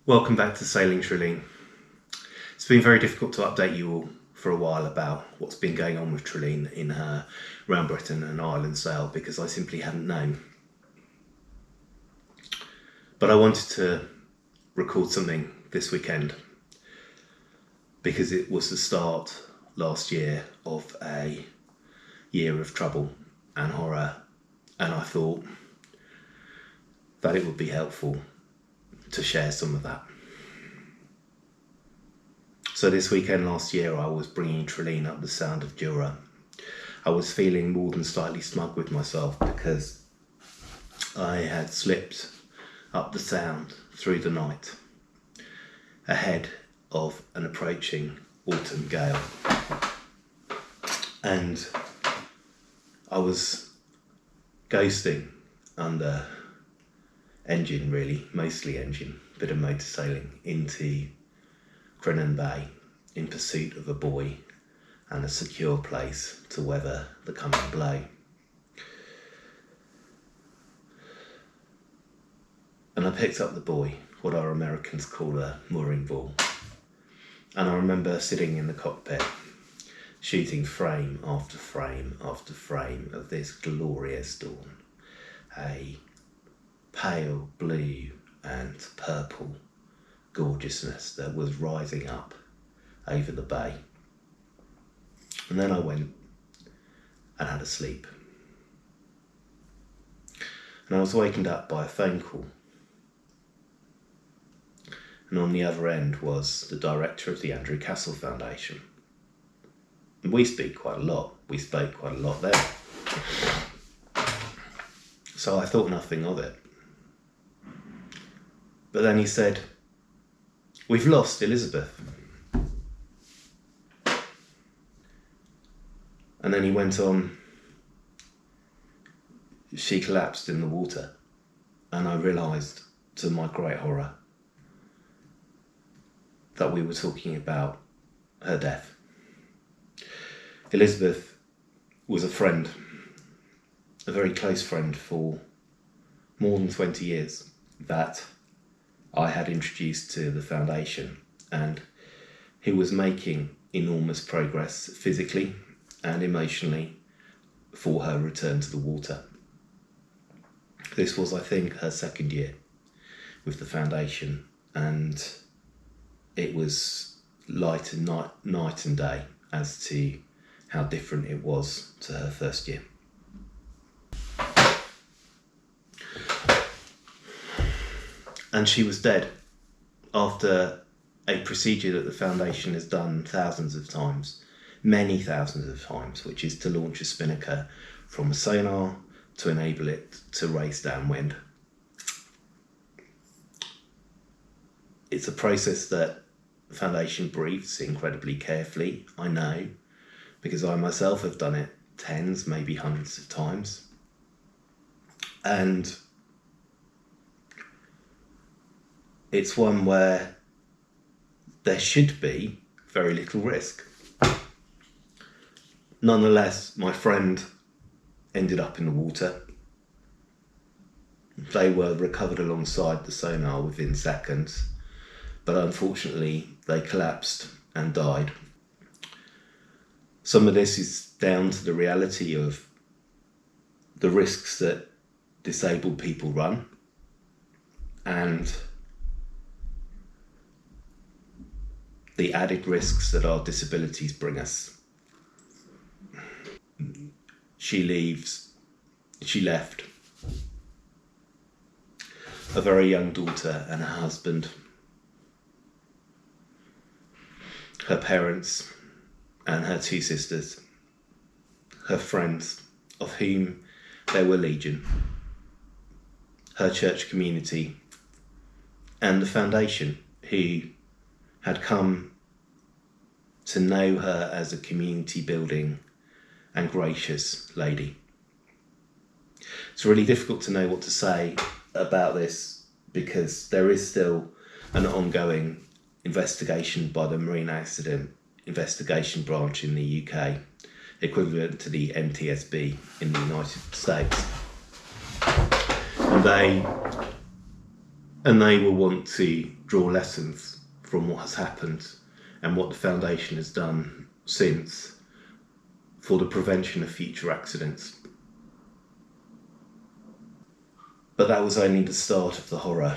Welcome back to Sailing Trilene. It's been very difficult to update you all for a while about what's been going on with Trilene in her round Britain and Ireland sail because I simply hadn't known. But I wanted to record something this weekend because it was the start last year of a year of trouble and horror, and I thought that it would be helpful to share some of that. So this weekend last year I was bringing Trilene up the Sound of Jura. I was feeling more than slightly smug with myself because I had slipped up the Sound through the night ahead of an approaching autumn gale, and I was ghosting under engine, really, mostly engine, bit of motor sailing, into Crennan Bay in pursuit of a buoy and a secure place to weather the coming blow. And I picked up the buoy, what our Americans call a mooring ball, and I remember sitting in the cockpit shooting frame after frame after frame of this glorious dawn, a pale blue and purple gorgeousness that was rising up over the bay. And then I went and had a sleep. And I was wakened up by a phone call. And on the other end was the director of the Andrew Castle Foundation. And we spoke quite a lot there. So I thought nothing of it. But then he said, "We've lost Elizabeth." And then he went on, "She collapsed in the water." And I realised, to my great horror, that we were talking about her death. Elizabeth was a friend, a very close friend for more than 20 years that I had introduced to the foundation, and who was making enormous progress physically and emotionally for her return to the water. This was, I think, her second year with the foundation, and it was night and day as to how different it was to her first year. And she was dead after a procedure that the foundation has done thousands of times, many thousands of times, which is to launch a spinnaker from a sonar to enable it to race downwind. It's a process that the foundation briefs incredibly carefully, I know, because I myself have done it tens, maybe hundreds of times. And it's one where there should be very little risk. Nonetheless, my friend ended up in the water. They were recovered alongside the sonar within seconds, but unfortunately they collapsed and died. Some of this is down to the reality of the risks that disabled people run, and the added risks that our disabilities bring us. She left a very young daughter and a husband, her parents and her two sisters, her friends, of whom there were legion, her church community, and the foundation, who had come to know her as a community building and gracious lady. It's really difficult to know what to say about this because there is still an ongoing investigation by the Marine Accident Investigation Branch in the UK, equivalent to the NTSB in the United States. And they And they will want to draw lessons from what has happened and what the foundation has done since for the prevention of future accidents. But that was only the start of the horror.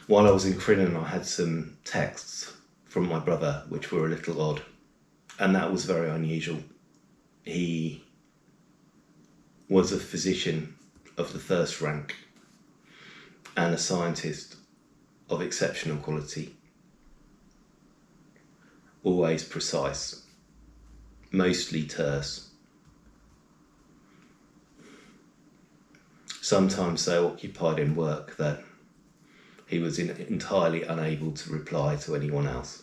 While I was in Crinan, I had some texts from my brother which were a little odd, and that was very unusual. He was a physician of the first rank and a scientist of exceptional quality. Always precise, mostly terse. Sometimes so occupied in work that he was entirely unable to reply to anyone else.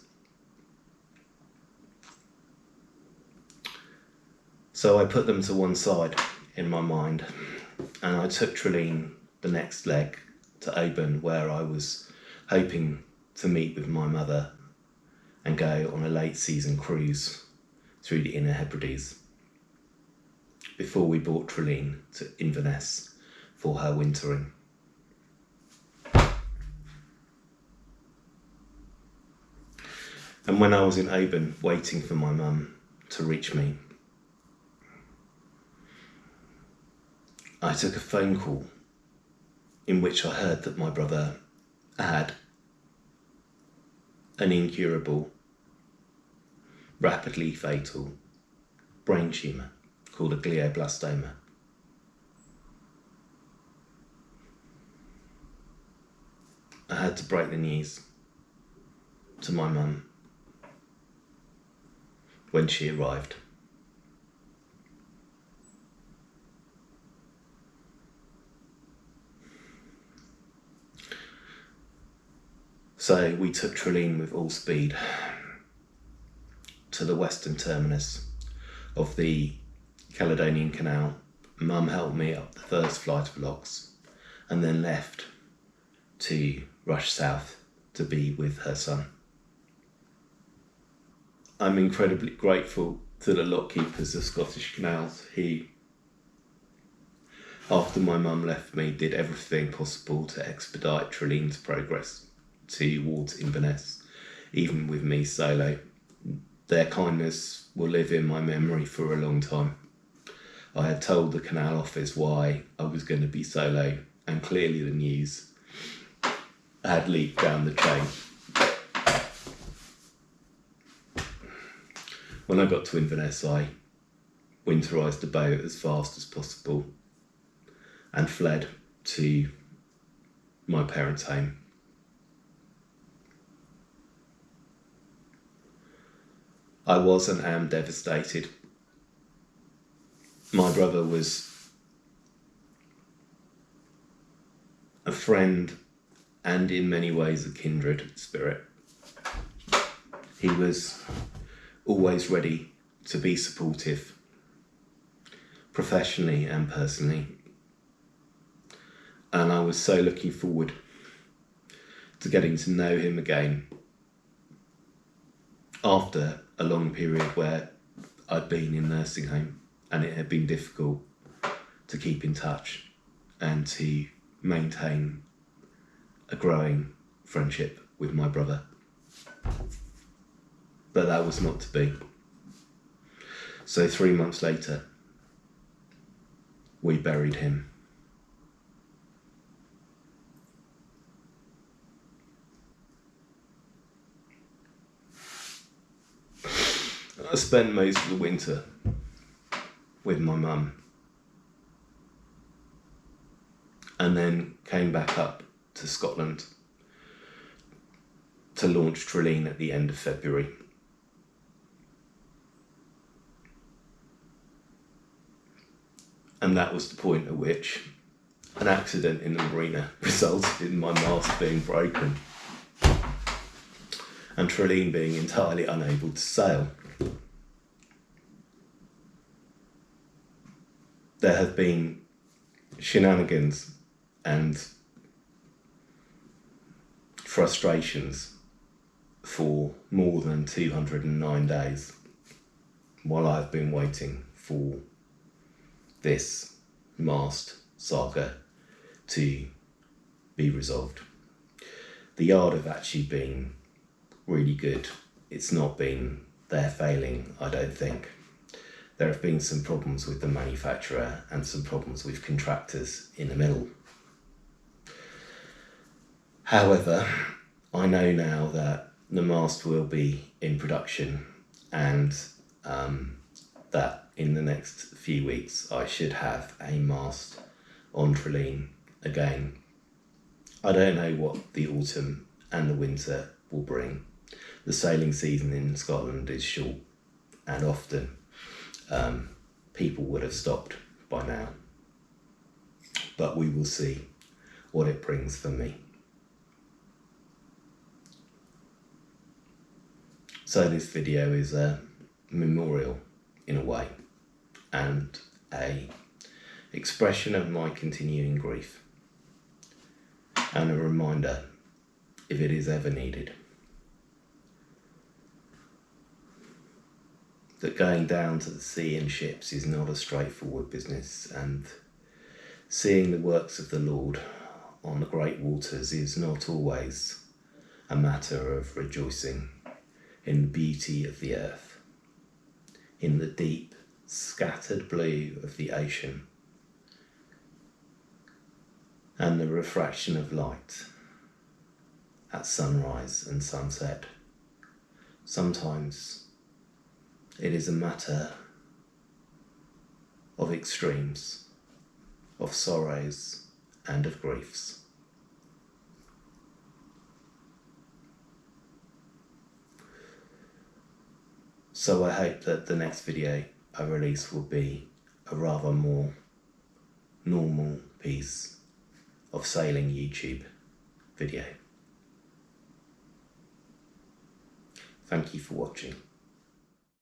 So I put them to one side in my mind, and I took Trelene the next leg to Oban, where I was hoping to meet with my mother and go on a late season cruise through the Inner Hebrides before we brought Trelene to Inverness for her wintering. And when I was in Oban waiting for my mum to reach me, I took a phone call in which I heard that my brother had an incurable, rapidly fatal brain tumour called a glioblastoma. I had to break the news to my mum when she arrived. So we took Trelene with all speed to the western terminus of the Caledonian Canal. Mum helped me up the first flight of logs and then left to rush south to be with her son. I'm incredibly grateful to the lockkeepers of Scottish Canals who, after my mum left me, did everything possible to expedite Trelene's progress towards Inverness, even with me solo. Their kindness will live in my memory for a long time. I had told the canal office why I was going to be solo, and clearly the news had leaked down the chain. When I got to Inverness, I winterised the boat as fast as possible and fled to my parents' home. I was and am devastated. My brother was a friend and in many ways a kindred spirit. He was always ready to be supportive, professionally and personally. And I was so looking forward to getting to know him again after a long period where I'd been in nursing home and it had been difficult to keep in touch and to maintain a growing friendship with my brother. But that was not to be. So 3 months later, we buried him. I spent most of the winter with my mum and then came back up to Scotland to launch Trelene at the end of February. And that was the point at which an accident in the marina resulted in my mast being broken and Trelene being entirely unable to sail. There have been shenanigans and frustrations for more than 209 days while I've been waiting for this mast saga to be resolved. The yard have actually been really good. It's not been their failing, I don't think. There have been some problems with the manufacturer and some problems with contractors in the middle. However, I know now that the mast will be in production, and that in the next few weeks I should have a mast on Trelane again. I don't know what the autumn and the winter will bring. The sailing season in Scotland is short, and often people would have stopped by now. But we will see what it brings for me. So this video is a memorial in a way, and a expression of my continuing grief, and a reminder if it is ever needed, that going down to the sea in ships is not a straightforward business, and seeing the works of the Lord on the great waters is not always a matter of rejoicing in the beauty of the earth, in the deep, scattered blue of the ocean, and the refraction of light at sunrise and sunset. Sometimes it is a matter of extremes, of sorrows and of griefs. So I hope that the next video I release will be a rather more normal piece of sailing YouTube video. Thank you for watching.